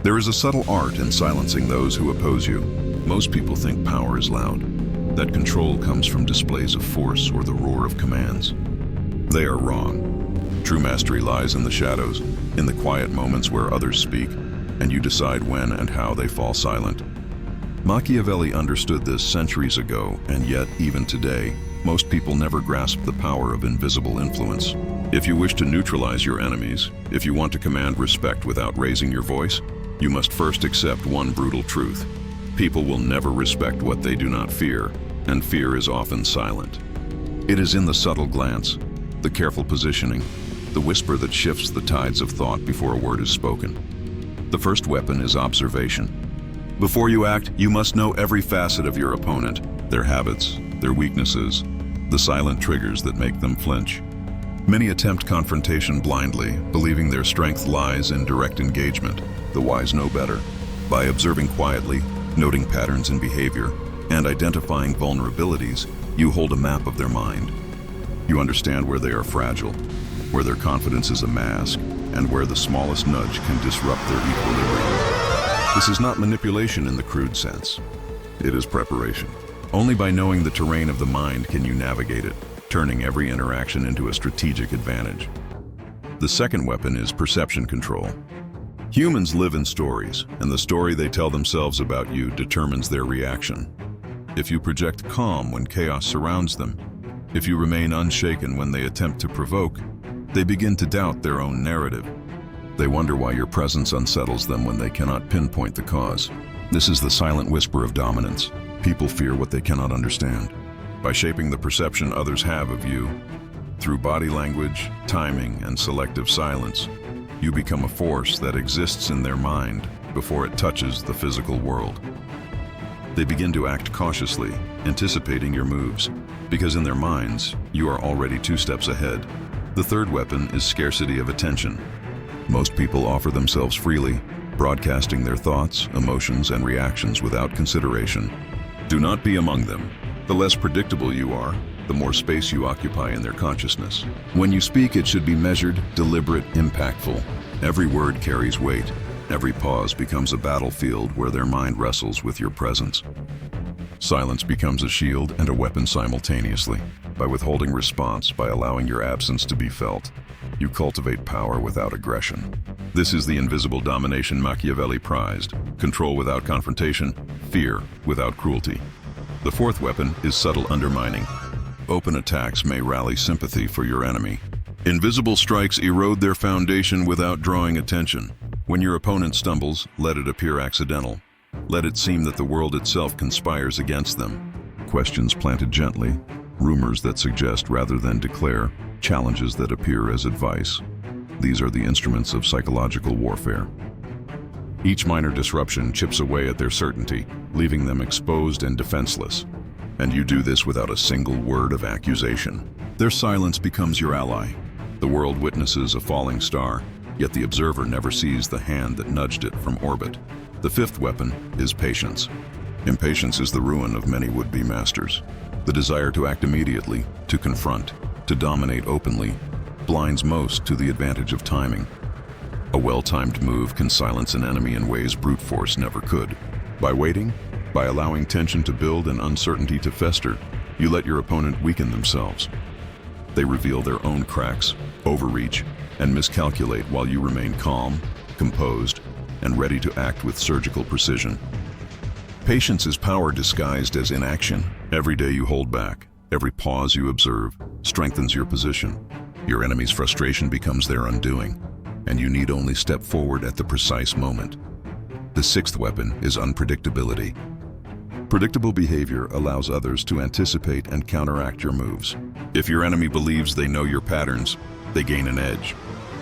There is a subtle art in silencing those who oppose you. Most people think power is loud, that control comes from displays of force or the roar of commands. They are wrong. True mastery lies in the shadows, in the quiet moments where others speak, and you decide when and how they fall silent. Machiavelli understood this centuries ago, and yet, even today, most people never grasp the power of invisible influence. If you wish to neutralize your enemies, if you want to command respect without raising your voice, you must first accept one brutal truth. People will never respect what they do not fear, and fear is often silent. It is in the subtle glance, the careful positioning, the whisper that shifts the tides of thought before a word is spoken. The first weapon is observation. Before you act, you must know every facet of your opponent, their habits, their weaknesses, the silent triggers that make them flinch. Many attempt confrontation blindly, believing their strength lies in direct engagement. The wise know better. By observing quietly, noting patterns in behavior, and identifying vulnerabilities, you hold a map of their mind. You understand where they are fragile, where their confidence is a mask, and where the smallest nudge can disrupt their equilibrium. This is not manipulation in the crude sense. It is preparation. Only by knowing the terrain of the mind can you navigate it, turning every interaction into a strategic advantage. The second weapon is perception control. Humans live in stories, and the story they tell themselves about you determines their reaction. If you project calm when chaos surrounds them, if you remain unshaken when they attempt to provoke, they begin to doubt their own narrative. They wonder why your presence unsettles them when they cannot pinpoint the cause. This is the silent whisper of dominance. People fear what they cannot understand. By shaping the perception others have of you, through body language, timing, and selective silence, you become a force that exists in their mind before it touches the physical world. They begin to act cautiously, anticipating your moves, because in their minds, you are already 2 steps ahead. The third weapon is scarcity of attention. Most people offer themselves freely, broadcasting their thoughts, emotions, and reactions without consideration. Do not be among them. The less predictable you are, the more space you occupy in their consciousness. When you speak, it should be measured, deliberate, impactful. Every word carries weight. Every pause becomes a battlefield where their mind wrestles with your presence. Silence becomes a shield and a weapon simultaneously. By withholding response, by allowing your absence to be felt, you cultivate power without aggression. This is the invisible domination Machiavelli prized: control without confrontation, fear without cruelty. The fourth weapon is subtle undermining. Open attacks may rally sympathy for your enemy. Invisible strikes erode their foundation without drawing attention. When your opponent stumbles, let it appear accidental. Let it seem that the world itself conspires against them. Questions planted gently, rumors that suggest rather than declare, challenges that appear as advice. These are the instruments of psychological warfare. Each minor disruption chips away at their certainty, leaving them exposed and defenseless. And you do this without a single word of accusation. Their silence becomes your ally. The world witnesses a falling star, yet the observer never sees the hand that nudged it from orbit. The fifth weapon is patience. Impatience is the ruin of many would-be masters. The desire to act immediately, to confront, to dominate openly, blinds most to the advantage of timing. A well-timed move can silence an enemy in ways brute force never could. By waiting, by allowing tension to build and uncertainty to fester, you let your opponent weaken themselves. They reveal their own cracks, overreach, and miscalculate while you remain calm, composed, and ready to act with surgical precision. Patience is power disguised as inaction. Every day you hold back, every pause you observe, strengthens your position. Your enemy's frustration becomes their undoing, and you need only step forward at the precise moment. The sixth weapon is unpredictability. Predictable behavior allows others to anticipate and counteract your moves. If your enemy believes they know your patterns, they gain an edge.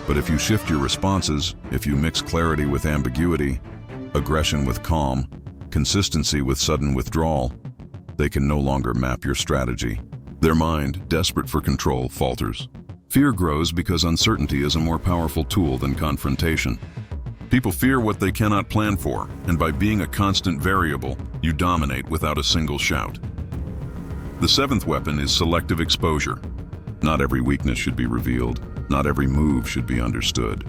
But if you shift your responses, if you mix clarity with ambiguity, aggression with calm, consistency with sudden withdrawal, they can no longer map your strategy. Their mind, desperate for control, falters. Fear grows because uncertainty is a more powerful tool than confrontation. People fear what they cannot plan for, and by being a constant variable, you dominate without a single shout. The seventh weapon is selective exposure. Not every weakness should be revealed. Not every move should be understood.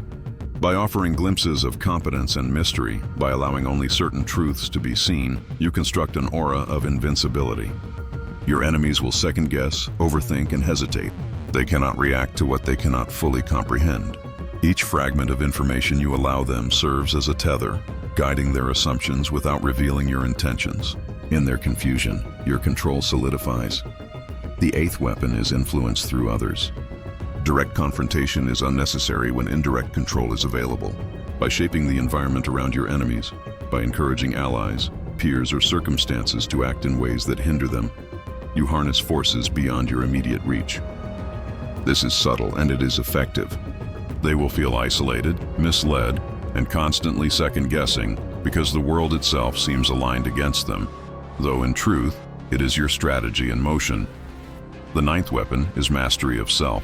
By offering glimpses of competence and mystery, by allowing only certain truths to be seen, you construct an aura of invincibility. Your enemies will second-guess, overthink, and hesitate. They cannot react to what they cannot fully comprehend. Each fragment of information you allow them serves as a tether, guiding their assumptions without revealing your intentions. In their confusion, your control solidifies. The eighth weapon is influence through others. Direct confrontation is unnecessary when indirect control is available. By shaping the environment around your enemies, by encouraging allies, peers, or circumstances to act in ways that hinder them, you harness forces beyond your immediate reach. This is subtle and it is effective. They will feel isolated, misled, and constantly second-guessing because the world itself seems aligned against them, though in truth, it is your strategy in motion. The ninth weapon is mastery of self.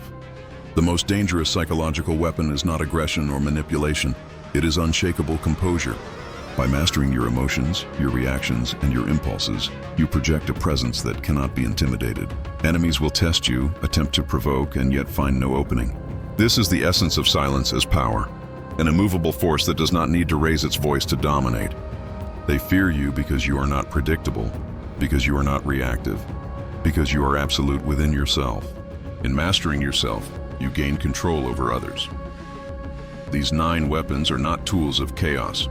The most dangerous psychological weapon is not aggression or manipulation, it is unshakable composure. By mastering your emotions, your reactions, and your impulses, you project a presence that cannot be intimidated. Enemies will test you, attempt to provoke, and yet find no opening. This is the essence of silence as power, an immovable force that does not need to raise its voice to dominate. They fear you because you are not predictable, because you are not reactive, because you are absolute within yourself. In mastering yourself, you gain control over others. These 9 weapons are not tools of chaos.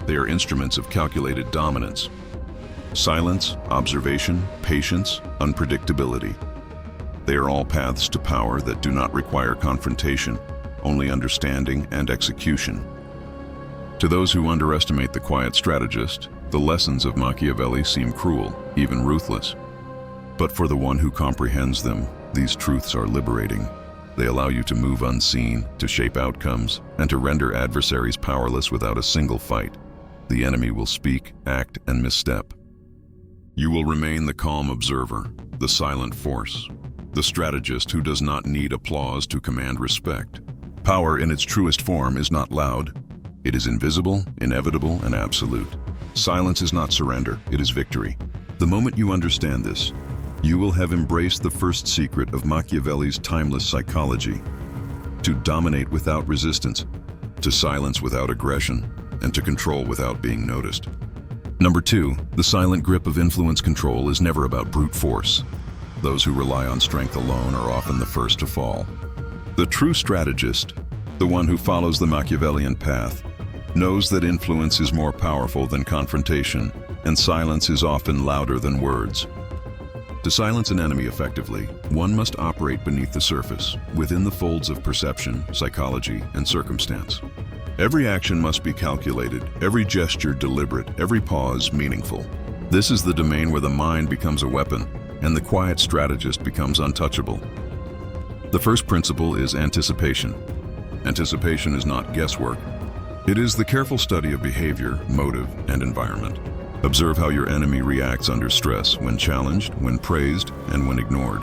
They are instruments of calculated dominance. Silence, observation, patience, unpredictability. They are all paths to power that do not require confrontation, only understanding and execution. To those who underestimate the quiet strategist, the lessons of Machiavelli seem cruel, even ruthless. But for the one who comprehends them, these truths are liberating. They allow you to move unseen, to shape outcomes, and to render adversaries powerless without a single fight. The enemy will speak, act, and misstep. You will remain the calm observer, the silent force, the strategist who does not need applause to command respect. Power in its truest form is not loud. It is invisible, inevitable, and absolute. Silence is not surrender, it is victory. The moment you understand this, you will have embraced the first secret of Machiavelli's timeless psychology: to dominate without resistance, to silence without aggression, and to control without being noticed. Number 2, the silent grip of influence control is never about brute force. Those who rely on strength alone are often the first to fall. The true strategist, the one who follows the Machiavellian path, knows that influence is more powerful than confrontation, and silence is often louder than words. To silence an enemy effectively, one must operate beneath the surface, within the folds of perception, psychology, and circumstance. Every action must be calculated, every gesture deliberate, every pause meaningful. This is the domain where the mind becomes a weapon, and the quiet strategist becomes untouchable. The first principle is anticipation. Anticipation is not guesswork. It is the careful study of behavior, motive, and environment. Observe how your enemy reacts under stress, when challenged, when praised, and when ignored.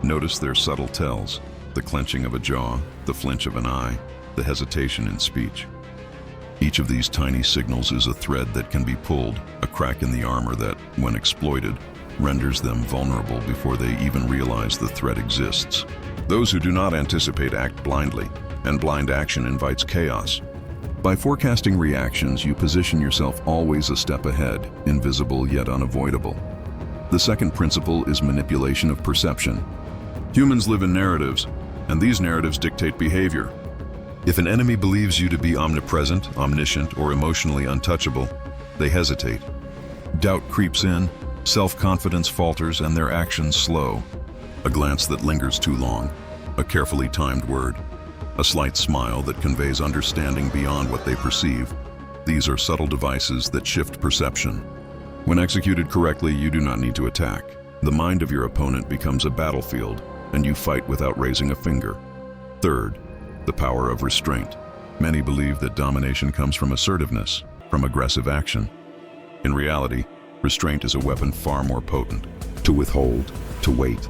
Notice their subtle tells: the clenching of a jaw, the flinch of an eye, the hesitation in speech. Each of these tiny signals is a thread that can be pulled, a crack in the armor that, when exploited, renders them vulnerable before they even realize the threat exists. Those who do not anticipate act blindly, and blind action invites chaos. By forecasting reactions, you position yourself always a step ahead, invisible yet unavoidable. The second principle is manipulation of perception. Humans live in narratives, and these narratives dictate behavior. If an enemy believes you to be omnipresent, omniscient, or emotionally untouchable, they hesitate. Doubt creeps in, self-confidence falters, and their actions slow. A glance that lingers too long, a carefully timed word, a slight smile that conveys understanding beyond what they perceive. These are subtle devices that shift perception. When executed correctly, you do not need to attack. The mind of your opponent becomes a battlefield, and you fight without raising a finger. Third, the power of restraint. Many believe that domination comes from assertiveness, from aggressive action. In reality, restraint is a weapon far more potent. To withhold, to wait,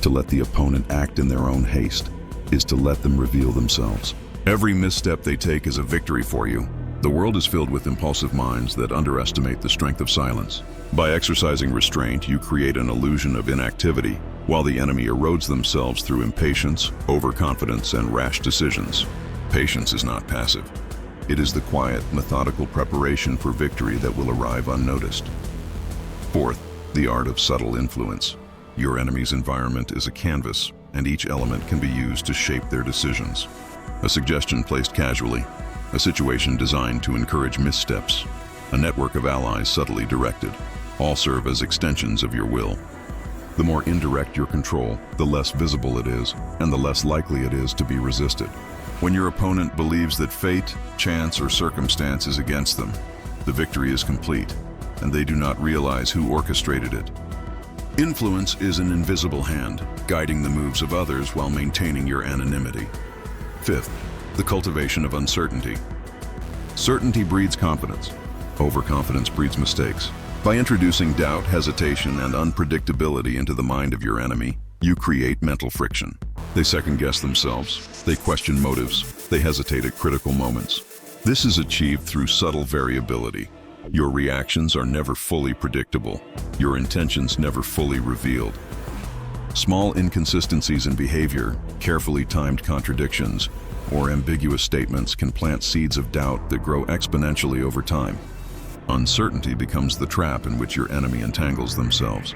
to let the opponent act in their own haste, is to let them reveal themselves. Every misstep they take is a victory for you. The world is filled with impulsive minds that underestimate the strength of silence. By exercising restraint, you create an illusion of inactivity, while the enemy erodes themselves through impatience, overconfidence, and rash decisions. Patience is not passive. It is the quiet, methodical preparation for victory that will arrive unnoticed. Fourth, the art of subtle influence. Your enemy's environment is a canvas, and each element can be used to shape their decisions. A suggestion placed casually, a situation designed to encourage missteps, a network of allies subtly directed, all serve as extensions of your will. The more indirect your control, the less visible it is, and the less likely it is to be resisted. When your opponent believes that fate, chance, or circumstance is against them, the victory is complete, and they do not realize who orchestrated it. Influence is an invisible hand, guiding the moves of others while maintaining your anonymity. Fifth, the cultivation of uncertainty. Certainty breeds confidence. Overconfidence breeds mistakes. By introducing doubt, hesitation, and unpredictability into the mind of your enemy, you create mental friction. They second-guess themselves, they question motives, they hesitate at critical moments. This is achieved through subtle variability. Your reactions are never fully predictable, your intentions never fully revealed. Small inconsistencies in behavior, carefully timed contradictions, or ambiguous statements can plant seeds of doubt that grow exponentially over time. Uncertainty becomes the trap in which your enemy entangles themselves.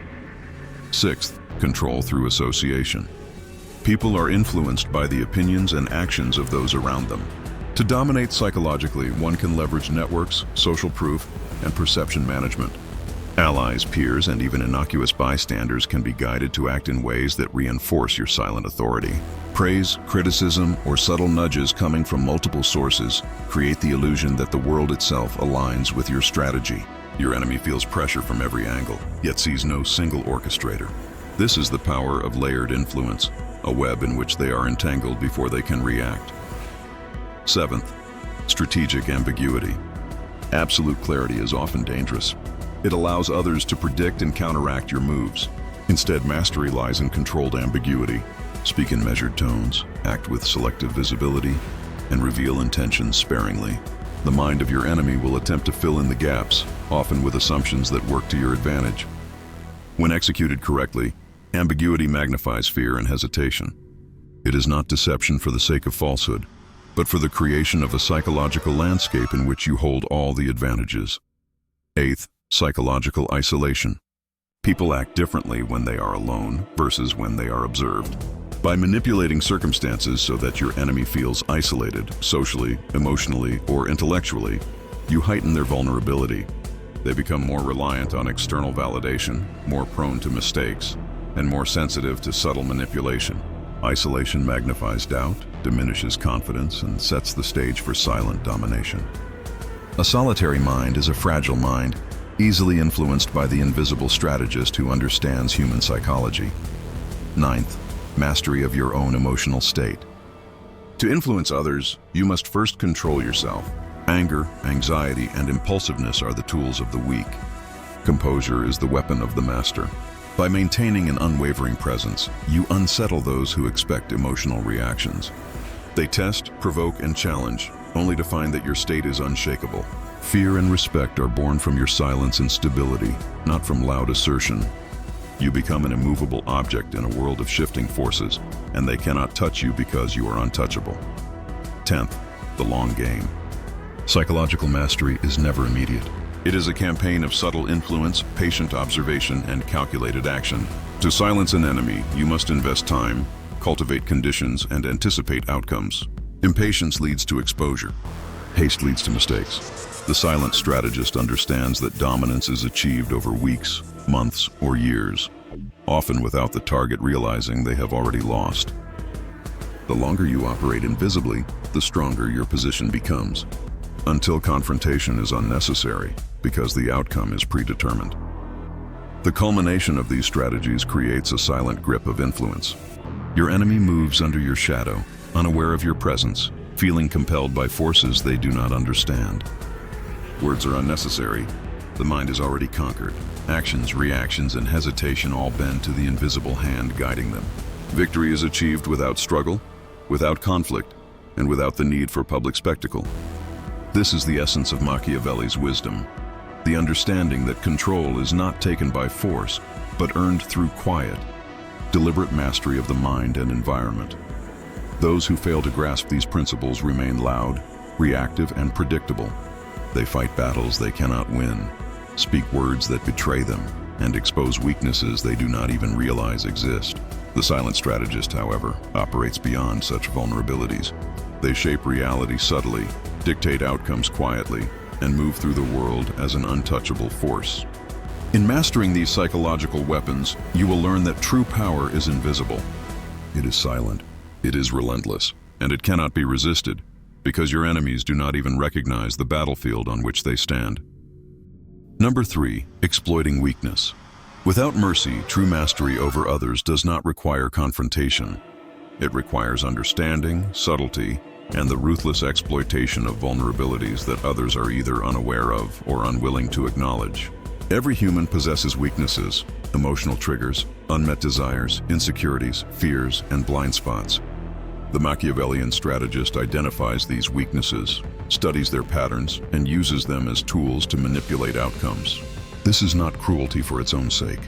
Sixth, control through association. People are influenced by the opinions and actions of those around them. To dominate psychologically, one can leverage networks, social proof, and perception management. Allies, peers, and even innocuous bystanders can be guided to act in ways that reinforce your silent authority. Praise, criticism, or subtle nudges coming from multiple sources create the illusion that the world itself aligns with your strategy. Your enemy feels pressure from every angle, yet sees no single orchestrator. This is the power of layered influence, a web in which they are entangled before they can react. Seventh, strategic ambiguity. Absolute clarity is often dangerous. It allows others to predict and counteract your moves. Instead, mastery lies in controlled ambiguity. Speak in measured tones, act with selective visibility, and reveal intentions sparingly. The mind of your enemy will attempt to fill in the gaps, often with assumptions that work to your advantage. When executed correctly, ambiguity magnifies fear and hesitation. It is not deception for the sake of falsehood, but for the creation of a psychological landscape in which you hold all the advantages. Eighth, psychological isolation. People act differently when they are alone versus when they are observed. By manipulating circumstances so that your enemy feels isolated, socially, emotionally, or intellectually, you heighten their vulnerability. They become more reliant on external validation, more prone to mistakes, and more sensitive to subtle manipulation. Isolation magnifies doubt, diminishes confidence, and sets the stage for silent domination. A solitary mind is a fragile mind, easily influenced by the invisible strategist who understands human psychology. Ninth, mastery of your own emotional state. To influence others, you must first control yourself. Anger, anxiety, and impulsiveness are the tools of the weak. Composure is the weapon of the master. By maintaining an unwavering presence, you unsettle those who expect emotional reactions. They test, provoke, and challenge, only to find that your state is unshakable. Fear and respect are born from your silence and stability, not from loud assertion. You become an immovable object in a world of shifting forces, and they cannot touch you because you are untouchable. 10th, the long game. Psychological mastery is never immediate. It is a campaign of subtle influence, patient observation, and calculated action. To silence an enemy, you must invest time, cultivate conditions, and anticipate outcomes. Impatience leads to exposure. Haste leads to mistakes. The silent strategist understands that dominance is achieved over weeks, months, or years, often without the target realizing they have already lost. The longer you operate invisibly, the stronger your position becomes, until confrontation is unnecessary because the outcome is predetermined. The culmination of these strategies creates a silent grip of influence. Your enemy moves under your shadow, unaware of your presence, feeling compelled by forces they do not understand. Words are unnecessary. The mind is already conquered. Actions, reactions, and hesitation all bend to the invisible hand guiding them. Victory is achieved without struggle, without conflict, and without the need for public spectacle. This is the essence of Machiavelli's wisdom, the understanding that control is not taken by force, but earned through quiet, deliberate mastery of the mind and environment. Those who fail to grasp these principles remain loud, reactive, and predictable. They fight battles they cannot win, speak words that betray them, and expose weaknesses they do not even realize exist. The silent strategist, however, operates beyond such vulnerabilities. They shape reality subtly, dictate outcomes quietly, and move through the world as an untouchable force. In mastering these psychological weapons, you will learn that true power is invisible. It is silent, it is relentless, and it cannot be resisted, because your enemies do not even recognize the battlefield on which they stand. Number 3, exploiting weakness. Without mercy, true mastery over others does not require confrontation. It requires understanding, subtlety, and the ruthless exploitation of vulnerabilities that others are either unaware of or unwilling to acknowledge. Every human possesses weaknesses, emotional triggers, unmet desires, insecurities, fears, and blind spots. The Machiavellian strategist identifies these weaknesses, studies their patterns, and uses them as tools to manipulate outcomes. This is not cruelty for its own sake.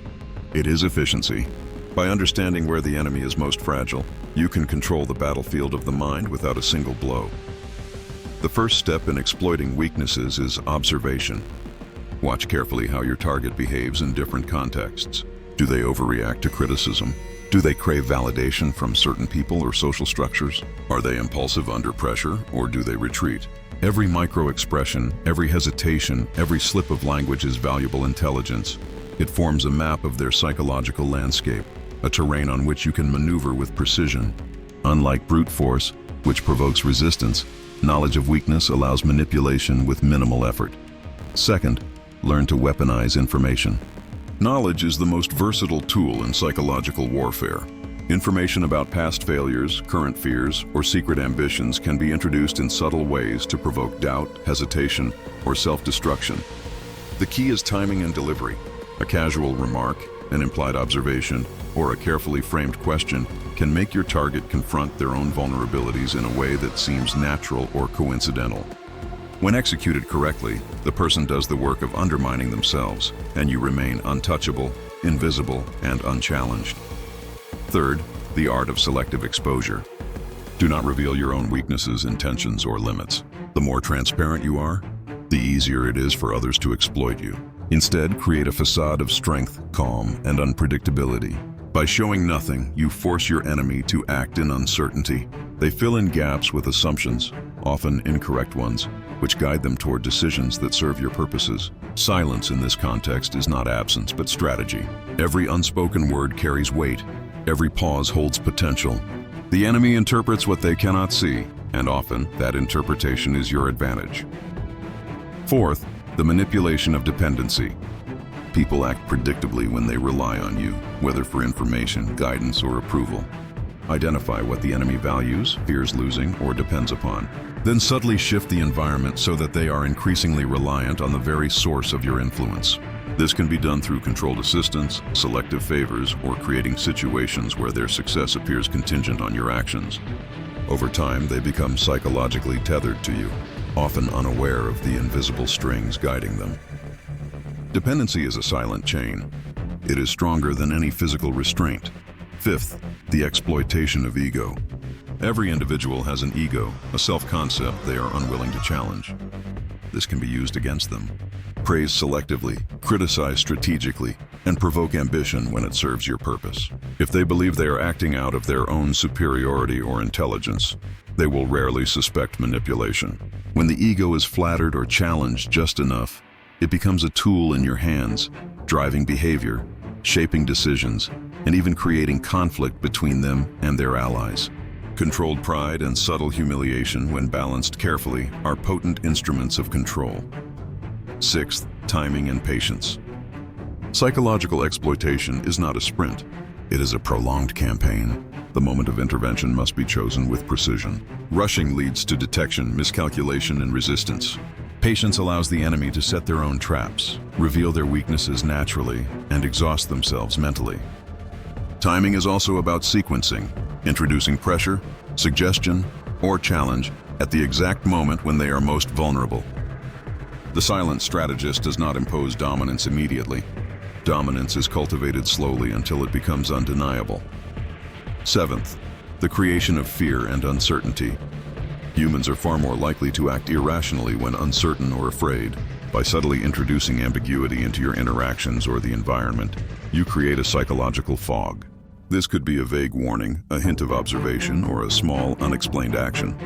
It is efficiency. By understanding where the enemy is most fragile, you can control the battlefield of the mind without a single blow. The first step in exploiting weaknesses is observation. Watch carefully how your target behaves in different contexts. Do they overreact to criticism? Do they crave validation from certain people or social structures? Are they impulsive under pressure, or do they retreat? Every micro-expression, every hesitation, every slip of language is valuable intelligence. It forms a map of their psychological landscape, a terrain on which you can maneuver with precision. Unlike brute force, which provokes resistance, knowledge of weakness allows manipulation with minimal effort. Second, learn to weaponize information. Knowledge is the most versatile tool in psychological warfare. Information about past failures, current fears, or secret ambitions can be introduced in subtle ways to provoke doubt, hesitation, or self-destruction. The key is timing and delivery. A casual remark, an implied observation, or a carefully framed question can make your target confront their own vulnerabilities in a way that seems natural or coincidental. When executed correctly, the person does the work of undermining themselves, and you remain untouchable, invisible, and unchallenged. Third, the art of selective exposure. Do not reveal your own weaknesses, intentions, or limits. The more transparent you are, the easier it is for others to exploit you. Instead, create a facade of strength, calm, and unpredictability. By showing nothing, you force your enemy to act in uncertainty. They fill in gaps with assumptions, often incorrect ones, which guide them toward decisions that serve your purposes. Silence in this context is not absence, but strategy. Every unspoken word carries weight. Every pause holds potential. The enemy interprets what they cannot see, and often that interpretation is your advantage. Fourth, the manipulation of dependency. People act predictably when they rely on you, whether for information, guidance, or approval. Identify what the enemy values, fears losing, or depends upon. Then subtly shift the environment so that they are increasingly reliant on the very source of your influence. This can be done through controlled assistance, selective favors, or creating situations where their success appears contingent on your actions. Over time, they become psychologically tethered to you, often unaware of the invisible strings guiding them. Dependency is a silent chain. It is stronger than any physical restraint. Fifth, the exploitation of ego. Every individual has an ego, a self-concept they are unwilling to challenge. This can be used against them. Praise selectively, criticize strategically, and provoke ambition when it serves your purpose. If they believe they are acting out of their own superiority or intelligence, they will rarely suspect manipulation. When the ego is flattered or challenged just enough, it becomes a tool in your hands, driving behavior, shaping decisions, and even creating conflict between them and their allies. Controlled pride and subtle humiliation, when balanced carefully, are potent instruments of control. Sixth, timing and patience. Psychological exploitation is not a sprint. It is a prolonged campaign. The moment of intervention must be chosen with precision. Rushing leads to detection, miscalculation, and resistance. Patience allows the enemy to set their own traps, reveal their weaknesses naturally, and exhaust themselves mentally. Timing is also about sequencing, introducing pressure, suggestion, or challenge at the exact moment when they are most vulnerable. The silent strategist does not impose dominance immediately. Dominance is cultivated slowly until it becomes undeniable. Seventh, The creation of fear and uncertainty. Humans are far more likely to act irrationally when uncertain or afraid. By subtly introducing ambiguity into your interactions or the environment, you create a psychological fog. This could be a vague warning, a hint of observation, or a small, unexplained action.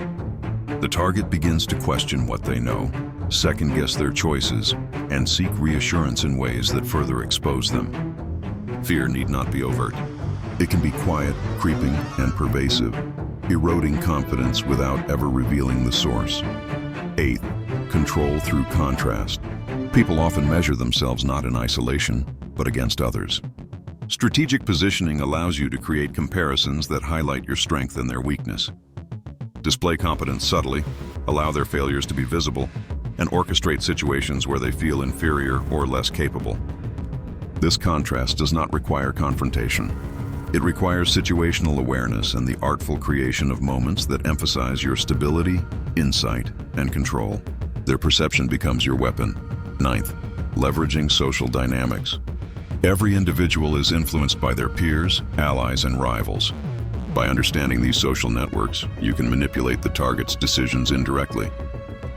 The target begins to question what they know, second-guess their choices, and seek reassurance in ways that further expose them. Fear need not be overt. It can be quiet, creeping, and pervasive, eroding confidence without ever revealing the source. 8. Control through contrast. People often measure themselves not in isolation, but against others. Strategic positioning allows you to create comparisons that highlight your strength and their weakness. Display competence subtly, allow their failures to be visible, and orchestrate situations where they feel inferior or less capable. This contrast does not require confrontation. It requires situational awareness and the artful creation of moments that emphasize your stability, insight, and control. Their perception becomes your weapon. 9th, leveraging social dynamics. Every individual is influenced by their peers, allies, and rivals. By understanding these social networks, you can manipulate the target's decisions indirectly.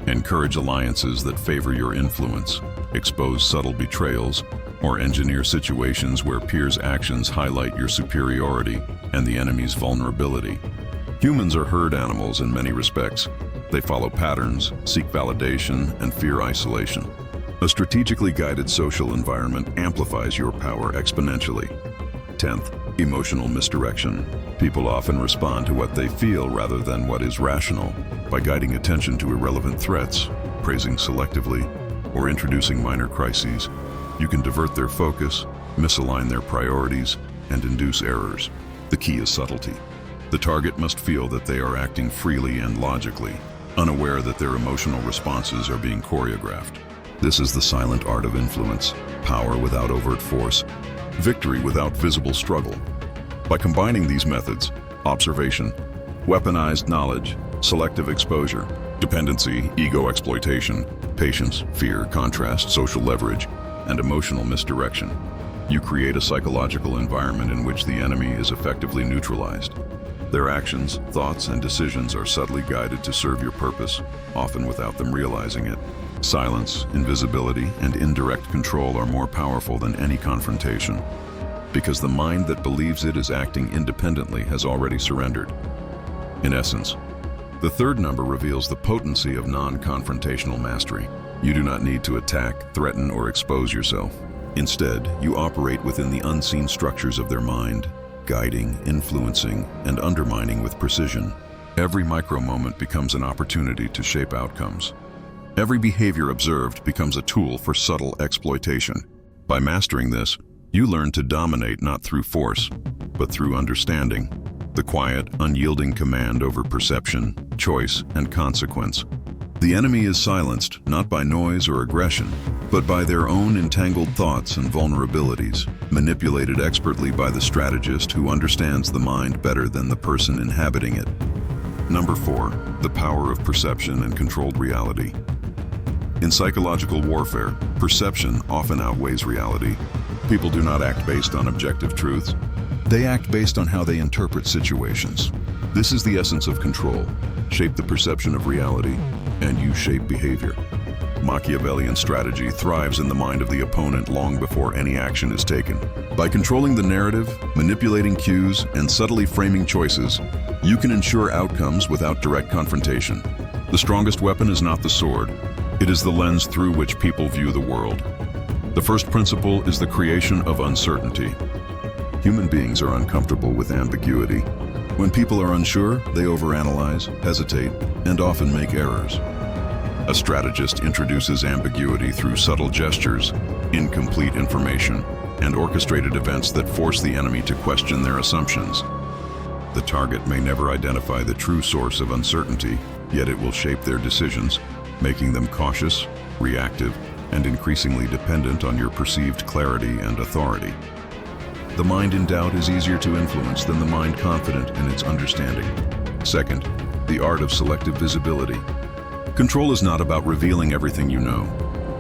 Encourage alliances that favor your influence, expose subtle betrayals, or engineer situations where peers' actions highlight your superiority and the enemy's vulnerability. Humans are herd animals in many respects. They follow patterns, seek validation, and fear isolation. A strategically guided social environment amplifies your power exponentially. 10th, emotional misdirection. People often respond to what they feel rather than what is rational. By guiding attention to irrelevant threats, praising selectively, or introducing minor crises, you can divert their focus, misalign their priorities, and induce errors. The key is subtlety. The target must feel that they are acting freely and logically, unaware that their emotional responses are being choreographed. This is the silent art of influence, power without overt force, victory without visible struggle. By combining these methods, observation, weaponized knowledge, selective exposure, dependency, ego exploitation, patience, fear, contrast, social leverage, and emotional misdirection, you create a psychological environment in which the enemy is effectively neutralized. Their actions, thoughts, and decisions are subtly guided to serve your purpose, often without them realizing it. Silence, invisibility, and indirect control are more powerful than any confrontation, because the mind that believes it is acting independently has already surrendered. In essence, the third number reveals the potency of non-confrontational mastery. You do not need to attack, threaten, or expose yourself. Instead, you operate within the unseen structures of their mind, guiding, influencing, and undermining with precision. Every micro-moment becomes an opportunity to shape outcomes. Every behavior observed becomes a tool for subtle exploitation. By mastering this, you learn to dominate not through force, but through understanding. The quiet, unyielding command over perception, choice, and consequence. The enemy is silenced not by noise or aggression, but by their own entangled thoughts and vulnerabilities, manipulated expertly by the strategist who understands the mind better than the person inhabiting it. Number 4, the power of perception and controlled reality. In psychological warfare, perception often outweighs reality. People do not act based on objective truths. They act based on how they interpret situations. This is the essence of control. Shape the perception of reality, and you shape behavior. Machiavellian strategy thrives in the mind of the opponent long before any action is taken. By controlling the narrative, manipulating cues, and subtly framing choices, you can ensure outcomes without direct confrontation. The strongest weapon is not the sword. It is the lens through which people view the world. The first principle is the creation of uncertainty. Human beings are uncomfortable with ambiguity. When people are unsure, they overanalyze, hesitate, and often make errors. A strategist introduces ambiguity through subtle gestures, incomplete information, and orchestrated events that force the enemy to question their assumptions. The target may never identify the true source of uncertainty, yet it will shape their decisions, making them cautious, reactive, and increasingly dependent on your perceived clarity and authority. The mind in doubt is easier to influence than the mind confident in its understanding. Second, the art of selective visibility. Control is not about revealing everything you know.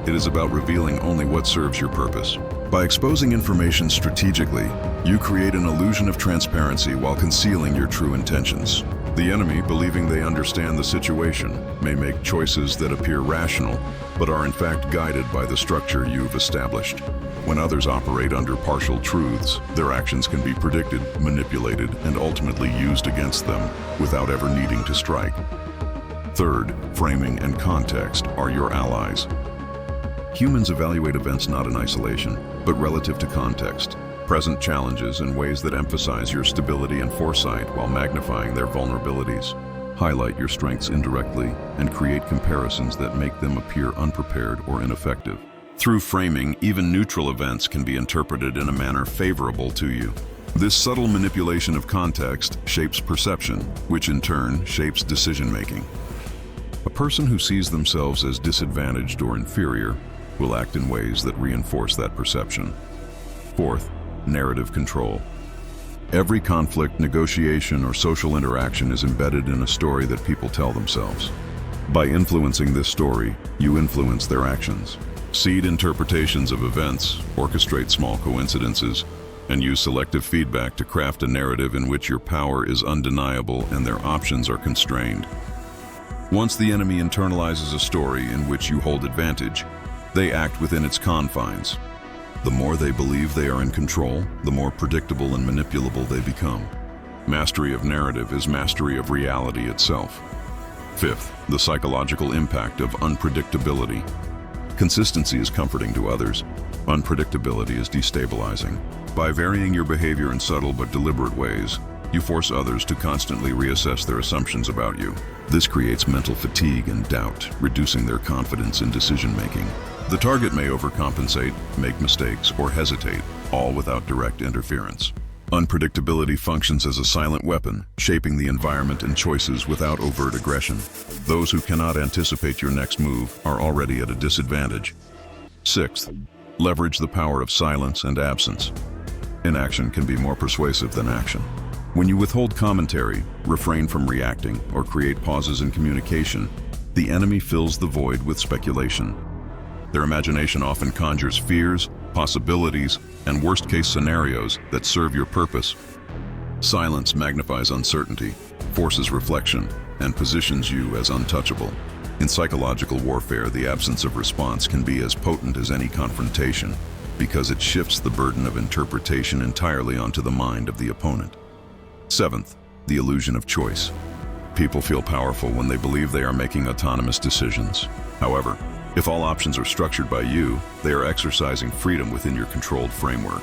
It is about revealing only what serves your purpose. By exposing information strategically, you create an illusion of transparency while concealing your true intentions. The enemy, believing they understand the situation, may make choices that appear rational, but are in fact guided by the structure you've established. When others operate under partial truths, their actions can be predicted, manipulated, and ultimately used against them without ever needing to strike. Third, framing and context are your allies. Humans evaluate events not in isolation, but relative to context. Present challenges in ways that emphasize your stability and foresight while magnifying their vulnerabilities. Highlight your strengths indirectly and create comparisons that make them appear unprepared or ineffective. Through framing, even neutral events can be interpreted in a manner favorable to you. This subtle manipulation of context shapes perception, which in turn shapes decision-making. A person who sees themselves as disadvantaged or inferior will act in ways that reinforce that perception. Fourth, narrative control. Every conflict, negotiation, or social interaction is embedded in a story that people tell themselves. By influencing this story, you influence their actions. Seed interpretations of events, orchestrate small coincidences, and use selective feedback to craft a narrative in which your power is undeniable and their options are constrained. Once the enemy internalizes a story in which you hold advantage, they act within its confines. The more they believe they are in control, the more predictable and manipulable they become. Mastery of narrative is mastery of reality itself. Fifth, the psychological impact of unpredictability. Consistency is comforting to others. Unpredictability is destabilizing. By varying your behavior in subtle but deliberate ways, you force others to constantly reassess their assumptions about you. This creates mental fatigue and doubt, reducing their confidence in decision-making. The target may overcompensate, make mistakes, or hesitate, all without direct interference. Unpredictability functions as a silent weapon, shaping the environment and choices without overt aggression. Those who cannot anticipate your next move are already at a disadvantage. Sixth, leverage the power of silence and absence. Inaction can be more persuasive than action. When you withhold commentary, refrain from reacting, or create pauses in communication, the enemy fills the void with speculation. Their imagination often conjures fears, possibilities, and worst-case scenarios that serve your purpose. Silence magnifies uncertainty, forces reflection, and positions you as untouchable. In psychological warfare, the absence of response can be as potent as any confrontation, because it shifts the burden of interpretation entirely onto the mind of the opponent. Seventh, the illusion of choice. People feel powerful when they believe they are making autonomous decisions. However, if all options are structured by you, they are exercising freedom within your controlled framework.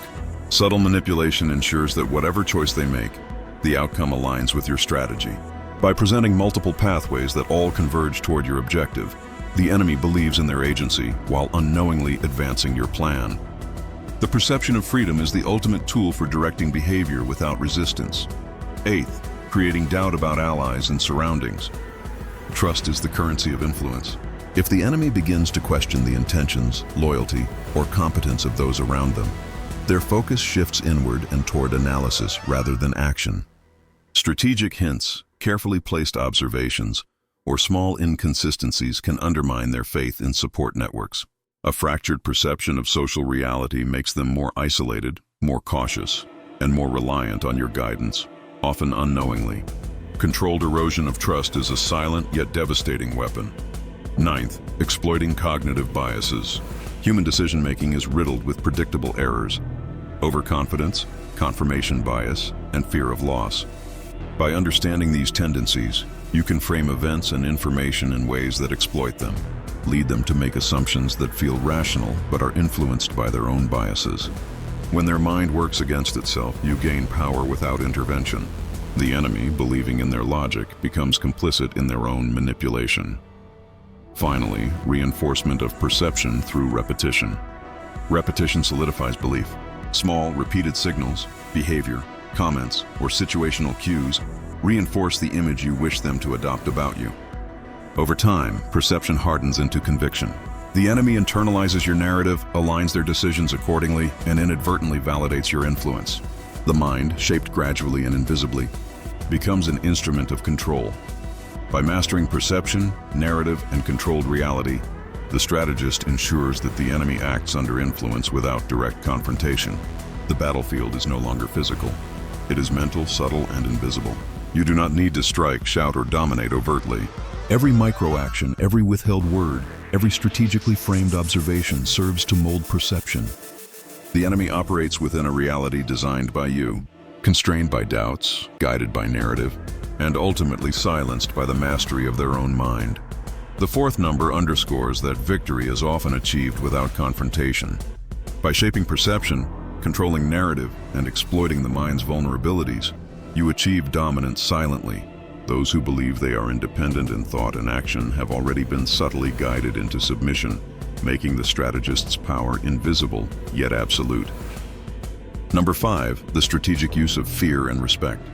Subtle manipulation ensures that whatever choice they make, the outcome aligns with your strategy. By presenting multiple pathways that all converge toward your objective, the enemy believes in their agency while unknowingly advancing your plan. The perception of freedom is the ultimate tool for directing behavior without resistance. Eighth, creating doubt about allies and surroundings. Trust is the currency of influence. If the enemy begins to question the intentions, loyalty, or competence of those around them, their focus shifts inward and toward analysis rather than action. Strategic hints, carefully placed observations, or small inconsistencies can undermine their faith in support networks. A fractured perception of social reality makes them more isolated, more cautious, and more reliant on your guidance, often unknowingly. Controlled erosion of trust is a silent yet devastating weapon. Ninth, exploiting cognitive biases. Human decision-making is riddled with predictable errors, overconfidence, confirmation bias, and fear of loss. By understanding these tendencies, you can frame events and information in ways that exploit them, lead them to make assumptions that feel rational but are influenced by their own biases. When their mind works against itself, you gain power without intervention. The enemy, believing in their logic, becomes complicit in their own manipulation. Finally, reinforcement of perception through repetition. Repetition solidifies belief. Small, repeated signals, behavior, comments, or situational cues reinforce the image you wish them to adopt about you. Over time, perception hardens into conviction. The enemy internalizes your narrative, aligns their decisions accordingly, and inadvertently validates your influence. The mind, shaped gradually and invisibly, becomes an instrument of control. By mastering perception, narrative, and controlled reality, The strategist ensures that the enemy acts under influence without direct confrontation. The battlefield is no longer physical. It is mental, subtle, and invisible. You do not need to strike, shout, or dominate overtly. Every micro-action, every withheld word, every strategically framed observation serves to mold perception. The enemy operates within a reality designed by you, constrained by doubts, guided by narrative, and ultimately silenced by the mastery of their own mind. The fourth number underscores that victory is often achieved without confrontation. By shaping perception, controlling narrative, and exploiting the mind's vulnerabilities, you achieve dominance silently. Those who believe they are independent in thought and action have already been subtly guided into submission, making the strategist's power invisible yet absolute. Number 5, the strategic use of fear and respect.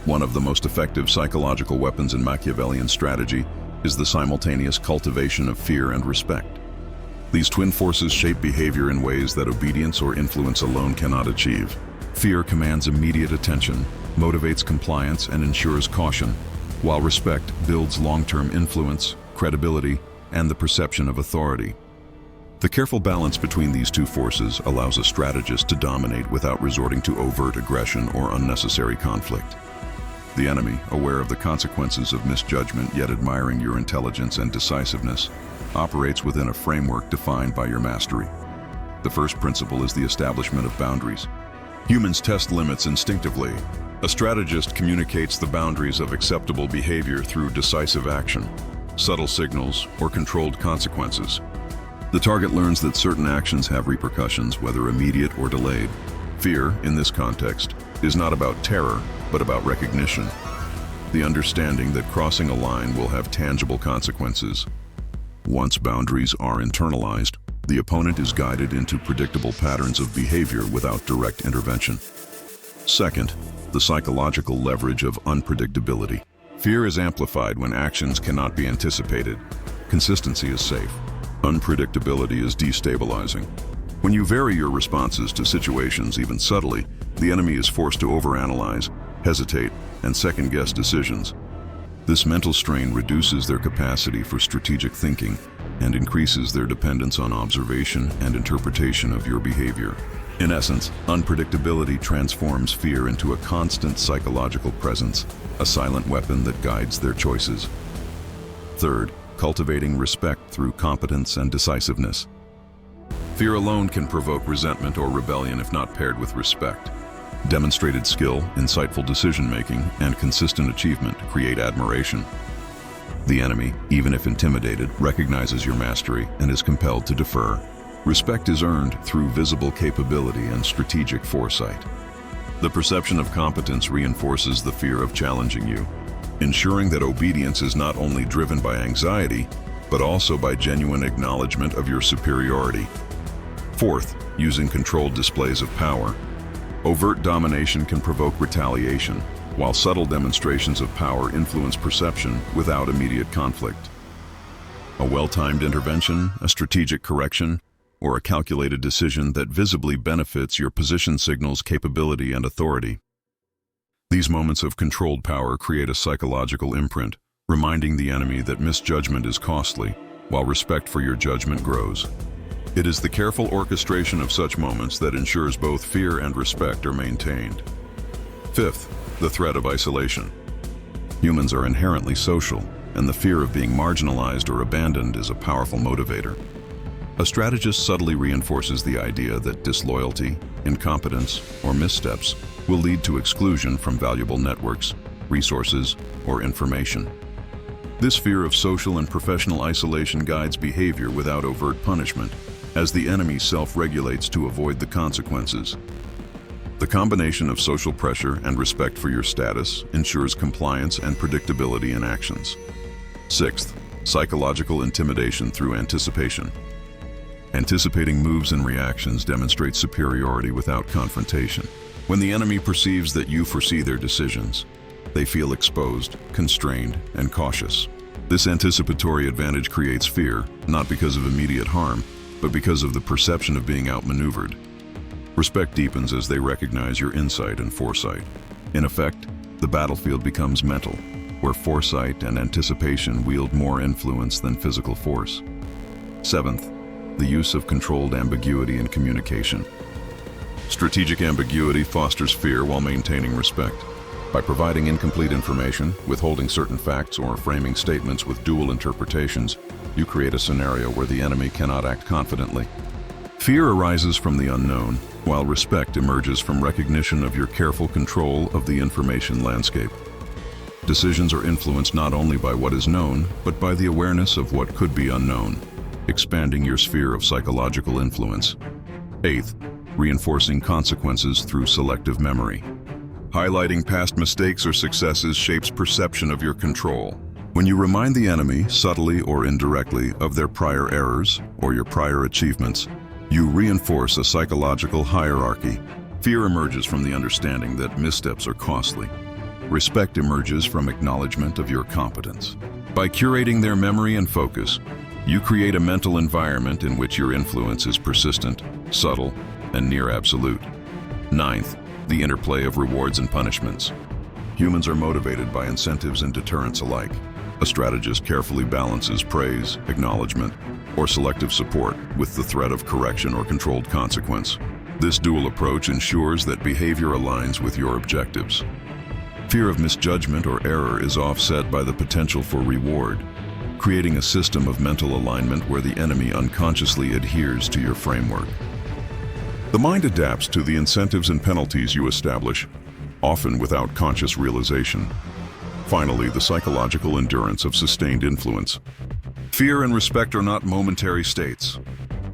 One of the most effective psychological weapons in Machiavellian strategy is the simultaneous cultivation of fear and respect. These twin forces shape behavior in ways that obedience or influence alone cannot achieve. Fear commands immediate attention, motivates compliance, and ensures caution, while respect builds long-term influence, credibility, and the perception of authority. The careful balance between these two forces allows a strategist to dominate without resorting to overt aggression or unnecessary conflict. The enemy, aware of the consequences of misjudgment yet admiring your intelligence and decisiveness, operates within a framework defined by your mastery. The first principle is the establishment of boundaries. Humans test limits instinctively. A strategist communicates the boundaries of acceptable behavior through decisive action, subtle signals, or controlled consequences. The target learns that certain actions have repercussions, whether immediate or delayed. Fear, in this context, is not about terror, but about recognition. The understanding that crossing a line will have tangible consequences. Once boundaries are internalized, the opponent is guided into predictable patterns of behavior without direct intervention. Second, the psychological leverage of unpredictability. Fear is amplified when actions cannot be anticipated. Consistency is safe. Unpredictability is destabilizing. When you vary your responses to situations even subtly, the enemy is forced to overanalyze, hesitate, and second-guess decisions. This mental strain reduces their capacity for strategic thinking and increases their dependence on observation and interpretation of your behavior. In essence, unpredictability transforms fear into a constant psychological presence, a silent weapon that guides their choices. Third, cultivating respect through competence and decisiveness. Fear alone can provoke resentment or rebellion if not paired with respect. Demonstrated skill, insightful decision-making, and consistent achievement create admiration. The enemy, even if intimidated, recognizes your mastery and is compelled to defer. Respect is earned through visible capability and strategic foresight. The perception of competence reinforces the fear of challenging you, ensuring that obedience is not only driven by anxiety, but also by genuine acknowledgement of your superiority. Fourth, using controlled displays of power. Overt domination can provoke retaliation, while subtle demonstrations of power influence perception without immediate conflict. A well-timed intervention, a strategic correction, or a calculated decision that visibly benefits your position signals capability and authority. These moments of controlled power create a psychological imprint, reminding the enemy that misjudgment is costly, while respect for your judgment grows. It is the careful orchestration of such moments that ensures both fear and respect are maintained. Fifth, the threat of isolation. Humans are inherently social, and the fear of being marginalized or abandoned is a powerful motivator. A strategist subtly reinforces the idea that disloyalty, incompetence, or missteps will lead to exclusion from valuable networks, resources, or information. This fear of social and professional isolation guides behavior without overt punishment, as the enemy self-regulates to avoid the consequences. The combination of social pressure and respect for your status ensures compliance and predictability in actions. Sixth, psychological intimidation through anticipation. Anticipating moves and reactions demonstrates superiority without confrontation. When the enemy perceives that you foresee their decisions, they feel exposed, constrained, and cautious. This anticipatory advantage creates fear, not because of immediate harm, but because of the perception of being outmaneuvered. Respect deepens as they recognize your insight and foresight. In effect, the battlefield becomes mental, where foresight and anticipation wield more influence than physical force. Seventh, the use of controlled ambiguity in communication. Strategic ambiguity fosters fear while maintaining respect. By providing incomplete information, withholding certain facts, or framing statements with dual interpretations, you create a scenario where the enemy cannot act confidently. Fear arises from the unknown, while respect emerges from recognition of your careful control of the information landscape. Decisions are influenced not only by what is known, but by the awareness of what could be unknown, expanding your sphere of psychological influence. Eighth, reinforcing consequences through selective memory. Highlighting past mistakes or successes shapes perception of your control. When you remind the enemy, subtly or indirectly, of their prior errors or your prior achievements, you reinforce a psychological hierarchy. Fear emerges from the understanding that missteps are costly. Respect emerges from acknowledgement of your competence. By curating their memory and focus, you create a mental environment in which your influence is persistent, subtle, and near absolute. Ninth, the interplay of rewards and punishments. Humans are motivated by incentives and deterrents alike. A strategist carefully balances praise, acknowledgement, or selective support with the threat of correction or controlled consequence. This dual approach ensures that behavior aligns with your objectives. Fear of misjudgment or error is offset by the potential for reward, creating a system of mental alignment where the enemy unconsciously adheres to your framework. The mind adapts to the incentives and penalties you establish, often without conscious realization. Finally, the psychological endurance of sustained influence. Fear and respect are not momentary states.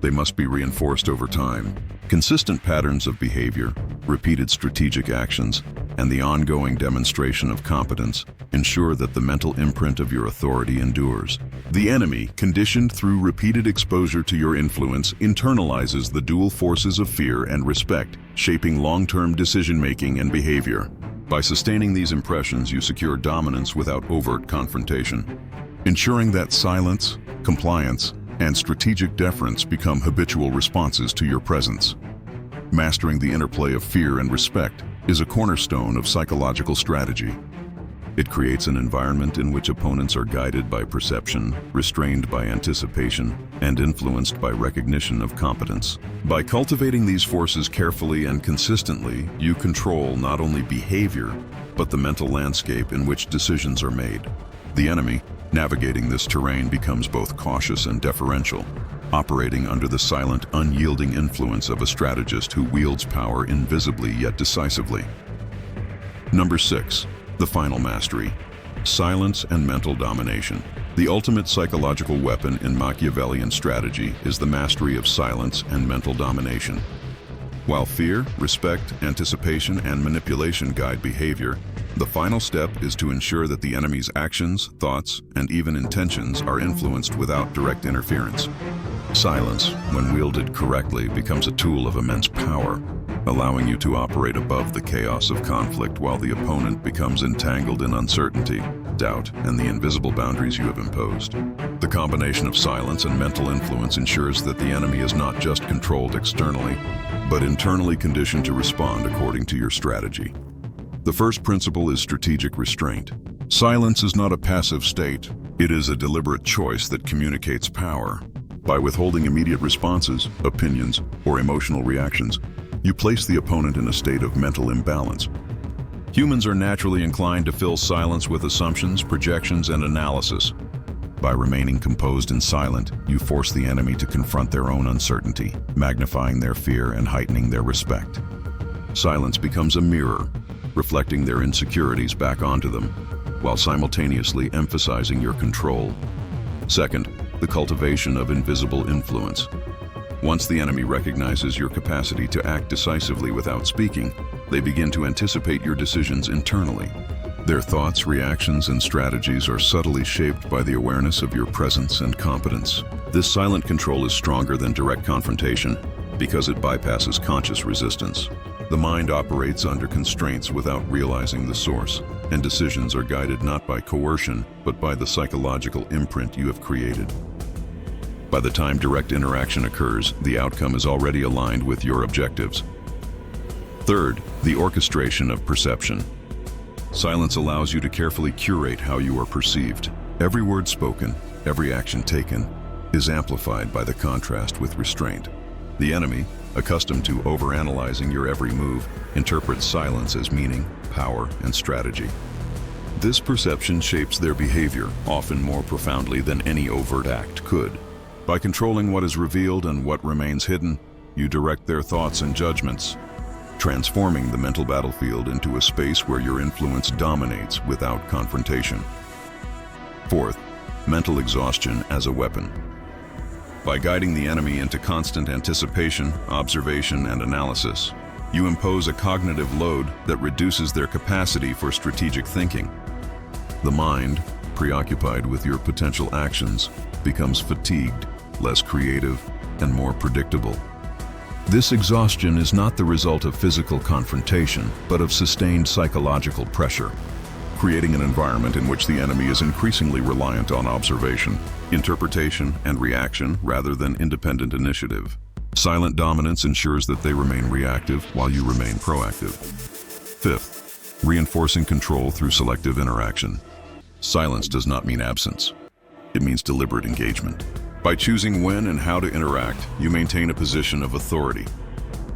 They must be reinforced over time. Consistent patterns of behavior, repeated strategic actions, and the ongoing demonstration of competence ensure that the mental imprint of your authority endures. The enemy, conditioned through repeated exposure to your influence, internalizes the dual forces of fear and respect, shaping long-term decision-making and behavior. By sustaining these impressions, you secure dominance without overt confrontation, ensuring that silence, compliance, and strategic deference become habitual responses to your presence. Mastering the interplay of fear and respect is a cornerstone of psychological strategy. It creates an environment in which opponents are guided by perception, restrained by anticipation, and influenced by recognition of competence. By cultivating these forces carefully and consistently, you control not only behavior, but the mental landscape in which decisions are made. The enemy, navigating this terrain, becomes both cautious and deferential, operating under the silent, unyielding influence of a strategist who wields power invisibly yet decisively. Number 6. The final mastery. Silence and mental domination. The ultimate psychological weapon in Machiavellian strategy is the mastery of silence and mental domination. While fear, respect, anticipation, and manipulation guide behavior, the final step is to ensure that the enemy's actions, thoughts, and even intentions are influenced without direct interference. Silence, when wielded correctly, becomes a tool of immense power, allowing you to operate above the chaos of conflict while the opponent becomes entangled in uncertainty, doubt, and the invisible boundaries you have imposed. The combination of silence and mental influence ensures that the enemy is not just controlled externally, but internally conditioned to respond according to your strategy. The first principle is strategic restraint. Silence is not a passive state. It is a deliberate choice that communicates power. By withholding immediate responses, opinions, or emotional reactions, you place the opponent in a state of mental imbalance. Humans are naturally inclined to fill silence with assumptions, projections, and analysis. By remaining composed and silent, you force the enemy to confront their own uncertainty, magnifying their fear and heightening their respect. Silence becomes a mirror, reflecting their insecurities back onto them, while simultaneously emphasizing your control. Second, the cultivation of invisible influence. Once the enemy recognizes your capacity to act decisively without speaking, they begin to anticipate your decisions internally. Their thoughts, reactions, and strategies are subtly shaped by the awareness of your presence and competence. This silent control is stronger than direct confrontation because it bypasses conscious resistance. The mind operates under constraints without realizing the source, and decisions are guided not by coercion, but by the psychological imprint you have created. By the time direct interaction occurs, the outcome is already aligned with your objectives. Third, the orchestration of perception. Silence allows you to carefully curate how you are perceived. Every word spoken, every action taken, is amplified by the contrast with restraint. The enemy, accustomed to overanalyzing your every move, interprets silence as meaning, power, and strategy. This perception shapes their behavior, often more profoundly than any overt act could. By controlling what is revealed and what remains hidden, you direct their thoughts and judgments, transforming the mental battlefield into a space where your influence dominates without confrontation. Fourth, mental exhaustion as a weapon. By guiding the enemy into constant anticipation, observation, and analysis, you impose a cognitive load that reduces their capacity for strategic thinking. The mind, preoccupied with your potential actions, becomes fatigued, less creative, and more predictable. This exhaustion is not the result of physical confrontation, but of sustained psychological pressure, creating an environment in which the enemy is increasingly reliant on observation, interpretation, and reaction rather than independent initiative. Silent dominance ensures that they remain reactive while you remain proactive. Fifth, reinforcing control through selective interaction. Silence does not mean absence. It means deliberate engagement. By choosing when and how to interact, you maintain a position of authority.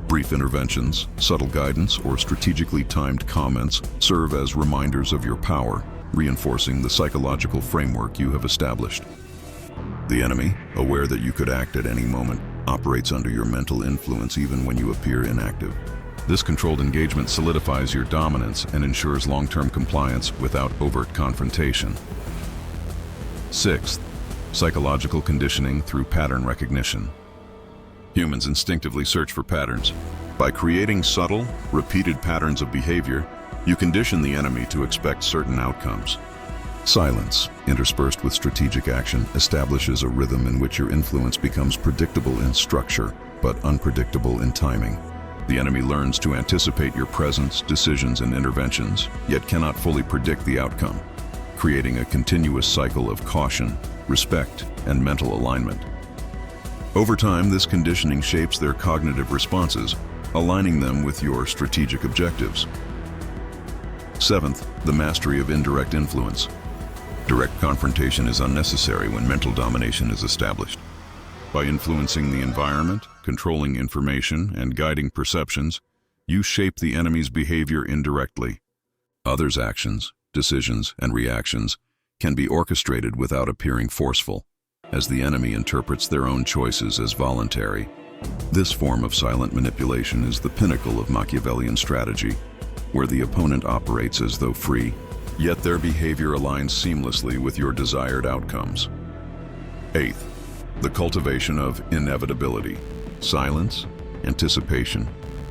Brief interventions, subtle guidance, or strategically timed comments serve as reminders of your power, reinforcing the psychological framework you have established. The enemy, aware that you could act at any moment, operates under your mental influence even when you appear inactive. This controlled engagement solidifies your dominance and ensures long-term compliance without overt confrontation. Sixth, psychological conditioning through pattern recognition. Humans instinctively search for patterns. By creating subtle, repeated patterns of behavior, you condition the enemy to expect certain outcomes. Silence, interspersed with strategic action, establishes a rhythm in which your influence becomes predictable in structure, but unpredictable in timing. The enemy learns to anticipate your presence, decisions, and interventions, yet cannot fully predict the outcome, creating a continuous cycle of caution, respect, and mental alignment. Over time, this conditioning shapes their cognitive responses, aligning them with your strategic objectives. Seventh, the mastery of indirect influence. Direct confrontation is unnecessary when mental domination is established. By influencing the environment, controlling information, and guiding perceptions, you shape the enemy's behavior indirectly. Others' actions, decisions, and reactions can be orchestrated without appearing forceful, as the enemy interprets their own choices as voluntary. This form of silent manipulation is the pinnacle of Machiavellian strategy, where the opponent operates as though free, yet their behavior aligns seamlessly with your desired outcomes. Eighth, the cultivation of inevitability. Silence, anticipation,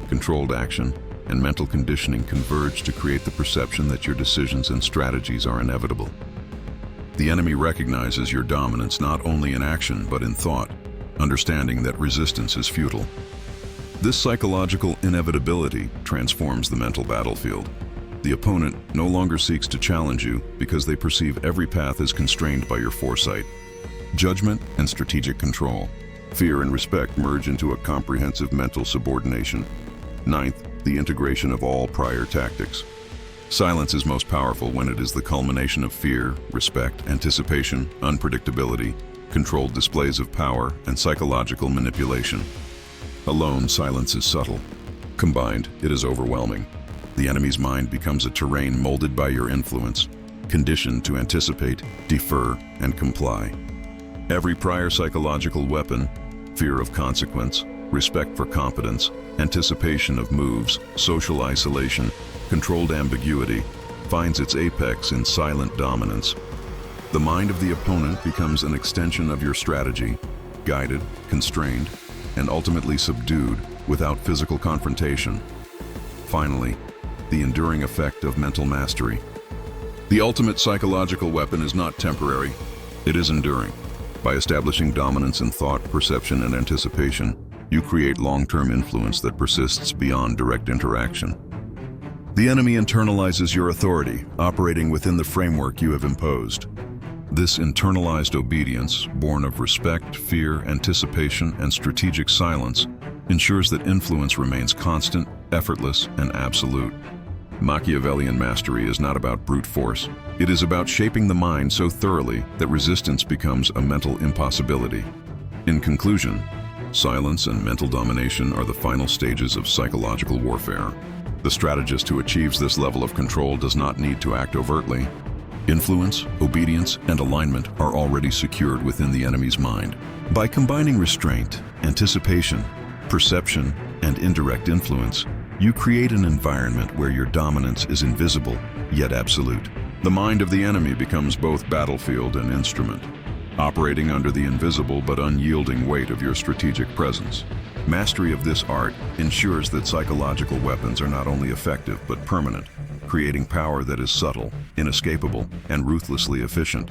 controlled action, and mental conditioning converge to create the perception that your decisions and strategies are inevitable. The enemy recognizes your dominance not only in action but in thought, understanding that resistance is futile. This psychological inevitability transforms the mental battlefield. The opponent no longer seeks to challenge you because they perceive every path as constrained by your foresight, judgment, and strategic control. Fear and respect merge into a comprehensive mental subordination. Ninth, the integration of all prior tactics. Silence is most powerful when it is the culmination of fear, respect, anticipation, unpredictability, controlled displays of power, and psychological manipulation. Alone, silence is subtle. Combined, it is overwhelming. The enemy's mind becomes a terrain molded by your influence, conditioned to anticipate, defer, and comply. Every prior psychological weapon, fear of consequence, respect for competence, anticipation of moves, social isolation, controlled ambiguity, finds its apex in silent dominance. The mind of the opponent becomes an extension of your strategy, guided, constrained, and ultimately subdued without physical confrontation. Finally, the enduring effect of mental mastery. The ultimate psychological weapon is not temporary, it is enduring. By establishing dominance in thought, perception, and anticipation, you create long-term influence that persists beyond direct interaction. The enemy internalizes your authority, operating within the framework you have imposed. This internalized obedience, born of respect, fear, anticipation, and strategic silence, ensures that influence remains constant, effortless, and absolute. Machiavellian mastery is not about brute force. It is about shaping the mind so thoroughly that resistance becomes a mental impossibility. In conclusion, silence and mental domination are the final stages of psychological warfare. The strategist who achieves this level of control does not need to act overtly. Influence, obedience, and alignment are already secured within the enemy's mind. By combining restraint, anticipation, perception, and indirect influence, you create an environment where your dominance is invisible, yet absolute. The mind of the enemy becomes both battlefield and instrument, operating under the invisible but unyielding weight of your strategic presence. Mastery of this art ensures that psychological weapons are not only effective but permanent, creating power that is subtle, inescapable, and ruthlessly efficient.